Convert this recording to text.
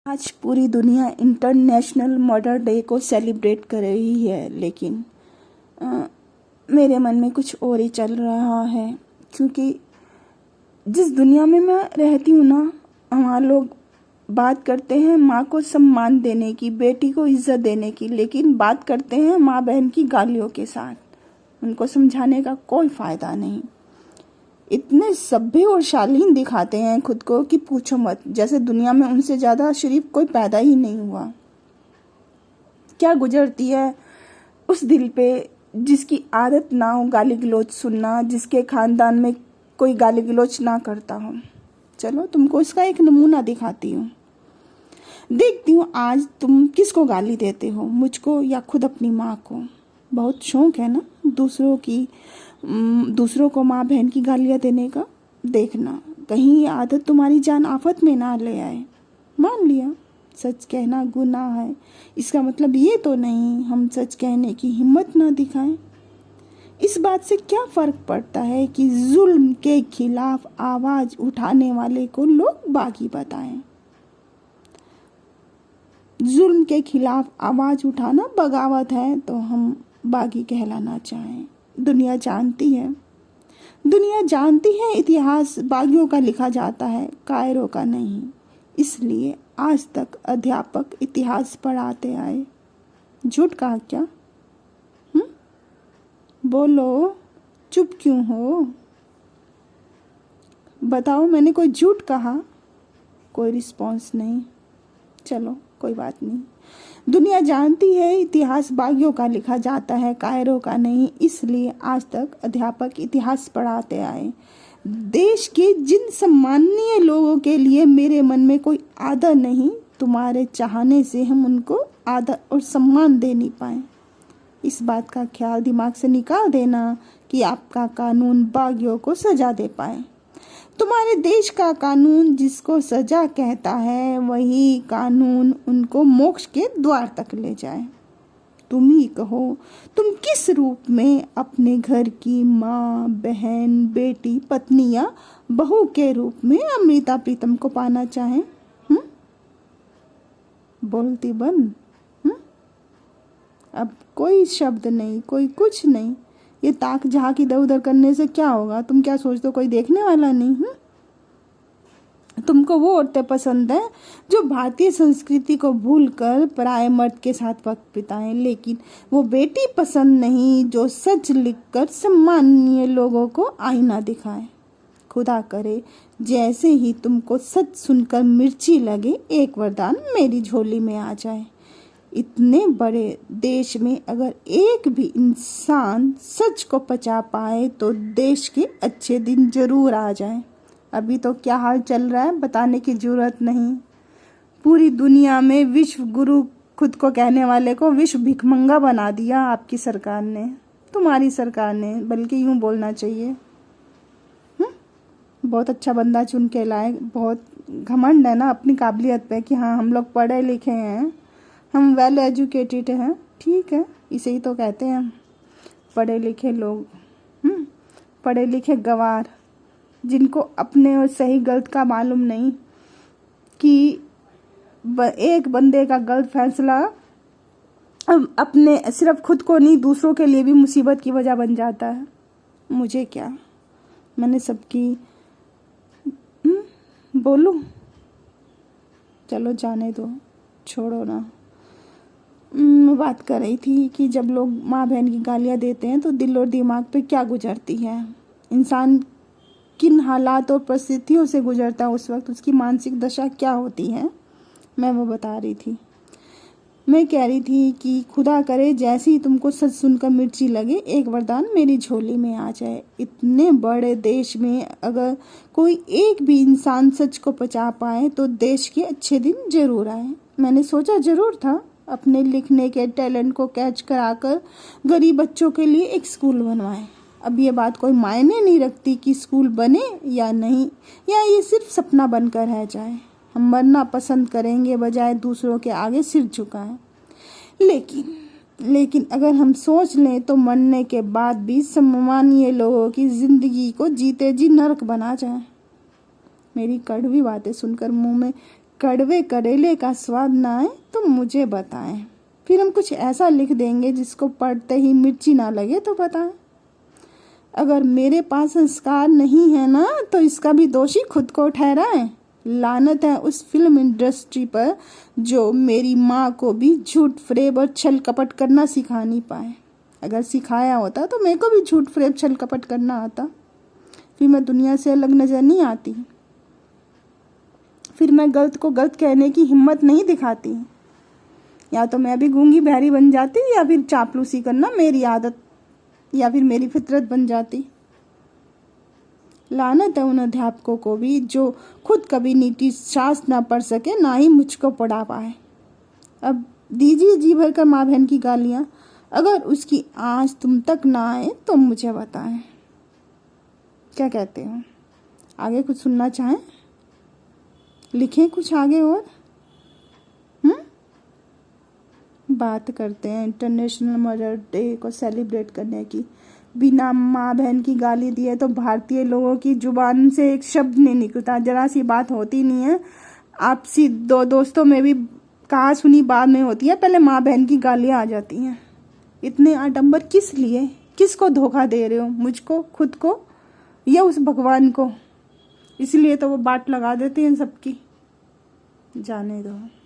आज पूरी दुनिया इंटरनेशनल मदर डे को सेलिब्रेट कर रही है, लेकिन मेरे मन में कुछ और ही चल रहा है। क्योंकि जिस दुनिया में मैं रहती हूँ ना, वहाँ लोग बात करते हैं माँ को सम्मान देने की, बेटी को इज्जत देने की, लेकिन बात करते हैं माँ बहन की गालियों के साथ। उनको समझाने का कोई फ़ायदा नहीं। इतने सभ्य और शालीन दिखाते हैं खुद को कि पूछो मत, जैसे दुनिया में उनसे ज़्यादा शरीफ कोई पैदा ही नहीं हुआ। क्या गुजरती है उस दिल पे जिसकी आदत ना हो गाली गलौज सुनना, जिसके खानदान में कोई गाली गलौज ना करता हो। चलो तुमको इसका एक नमूना दिखाती हूँ। देखती हूँ आज तुम किसको गाली देते हो, मुझको या खुद अपनी माँ को। बहुत शौक है ना दूसरों को माँ बहन की गालियाँ देने का। देखना कहीं ये आदत तुम्हारी जान आफत में ना ले आए। मान लिया सच कहना गुनाह है, इसका मतलब ये तो नहीं हम सच कहने की हिम्मत ना दिखाएं। इस बात से क्या फ़र्क पड़ता है कि जुल्म के खिलाफ आवाज़ उठाने वाले को लोग बागी बताएं। जुल्म के खिलाफ आवाज़ उठाना बगावत है तो हम बागी कहलाना चाहें। दुनिया जानती है इतिहास बागियों का लिखा जाता है, कायरों का नहीं। इसलिए आज तक अध्यापक इतिहास पढ़ाते आए। झूठ कहा क्या? बोलो, चुप क्यों हो? बताओ, मैंने कोई झूठ कहा? कोई रिस्पॉन्स नहीं। चलो कोई बात नहीं। दुनिया जानती है इतिहास बागियों का लिखा जाता है, कायरों का नहीं। इसलिए आज तक अध्यापक इतिहास पढ़ाते आए। देश के जिन सम्माननीय लोगों के लिए मेरे मन में कोई आदर नहीं, तुम्हारे चाहने से हम उनको आदर और सम्मान दे नहीं पाए। इस बात का ख्याल दिमाग से निकाल देना कि आपका कानून बागियों को सजा दे पाए। तुम्हारे देश का कानून जिसको सजा कहता है, वही कानून उनको मोक्ष के द्वार तक ले जाए। तुम ही कहो, तुम किस रूप में अपने घर की माँ, बहन, बेटी, पत्नी या बहू के रूप में अमृता प्रीतम को पाना चाहें? बोलती बंद। अब कोई शब्द नहीं, कोई कुछ नहीं। ये ताक झांक इधर उधर करने से क्या होगा? तुम क्या सोचते हो कोई देखने वाला नहीं? तुमको वो औरतें पसंद है जो भारतीय संस्कृति को भूलकर पराये मर्द के साथ वक्त बिताएं, लेकिन वो बेटी पसंद नहीं जो सच लिखकर सम्माननीय लोगों को आईना दिखाए। खुदा करे जैसे ही तुमको सच सुनकर मिर्ची लगे, एक वरदान मेरी झोली में आ जाए। इतने बड़े देश में अगर एक भी इंसान सच को पचा पाए तो देश के अच्छे दिन जरूर आ जाए। अभी तो क्या हाल चल रहा है बताने की जरूरत नहीं। पूरी दुनिया में विश्व गुरु खुद को कहने वाले को विश्व भिखमंगा बना दिया आपकी सरकार ने, तुम्हारी सरकार ने, बल्कि यूँ बोलना चाहिए। बहुत अच्छा बंदा चुन के लाए। बहुत घमंड है ना अपनी काबिलियत पे कि हाँ हम लोग पढ़े लिखे हैं, हम वेल एजुकेटेड हैं। ठीक है, इसे ही तो कहते हैं पढ़े लिखे लोग। पढ़े लिखे गवार जिनको अपने और सही गलत का मालूम नहीं कि एक बंदे का गलत फैसला अपने सिर्फ खुद को नहीं दूसरों के लिए भी मुसीबत की वजह बन जाता है। मुझे क्या, मैंने सबकी बोलूं? चलो जाने दो, छोड़ो ना। बात कर रही थी कि जब लोग माँ बहन की गालियाँ देते हैं तो दिल और दिमाग पे क्या गुजरती है, इंसान किन हालात और परिस्थितियों से गुजरता है, उस वक्त उसकी मानसिक दशा क्या होती है, मैं वो बता रही थी। मैं कह रही थी कि खुदा करे जैसे ही तुमको सच सुनकर मिर्ची लगे, एक वरदान मेरी झोली में आ जाए। इतने बड़े देश में अगर कोई एक भी इंसान सच को पचा पाए तो देश के अच्छे दिन जरूर आए। मैंने सोचा जरूर था अपने लिखने के टैलेंट को कैच कराकर गरीब बच्चों के लिए एक स्कूल बनवाएं। अब ये बात कोई मायने नहीं रखती कि स्कूल बने या नहीं, या ये सिर्फ सपना बनकर रह जाए। हम मरना पसंद करेंगे बजाय दूसरों के आगे सिर झुकाएं। लेकिन अगर हम सोच लें तो मरने के बाद भी सम्मानीय लोगों की जिंदगी को जीते जी नरक बना जाए। मेरी कड़वी बातें सुनकर मुंह में कड़वे करेले का स्वाद ना आए तो मुझे बताएं। फिर हम कुछ ऐसा लिख देंगे जिसको पढ़ते ही मिर्ची ना लगे तो बताएं। अगर मेरे पास संस्कार नहीं है ना तो इसका भी दोषी खुद को ठहराएं। लानत है उस फिल्म इंडस्ट्री पर जो मेरी माँ को भी झूठ फरेब और छल कपट करना सिखा नहीं पाए। अगर सिखाया होता तो मेरे को भी झूठ फरेब छल कपट करना आता, फिर मैं दुनिया से अलग नजर नहीं आती, फिर मैं गलत को गलत कहने की हिम्मत नहीं दिखाती। या तो मैं भी गूंगी बहरी बन जाती या फिर चापलूसी करना मेरी आदत या फिर मेरी फितरत बन जाती। लानत है उन अध्यापकों को भी जो खुद कभी नीति शास्त्र ना पढ़ सके ना ही मुझको पढ़ा पाए। अब दीजिए जी भर कर माँ बहन की गालियाँ, अगर उसकी आँच तुम तक ना आए तो मुझे बताएं। क्या कहते हो? आगे कुछ सुनना चाहें? लिखें कुछ आगे और बात करते हैं इंटरनेशनल मदर डे को सेलिब्रेट करने की। बिना माँ बहन की गाली दिए तो भारतीय लोगों की जुबान से एक शब्द नहीं निकलता, जरा सी बात होती नहीं है। आपसी दो दोस्तों में भी कहा सुनी बाद में होती है, पहले माँ बहन की गालियाँ आ जाती हैं। इतने आडंबर किस लिए? किसको धोखा दे रहे हो? मुझको, खुद को, या उस भगवान को? इसलिए तो वो बाट लगा देते हैं सबकी। जाने दो।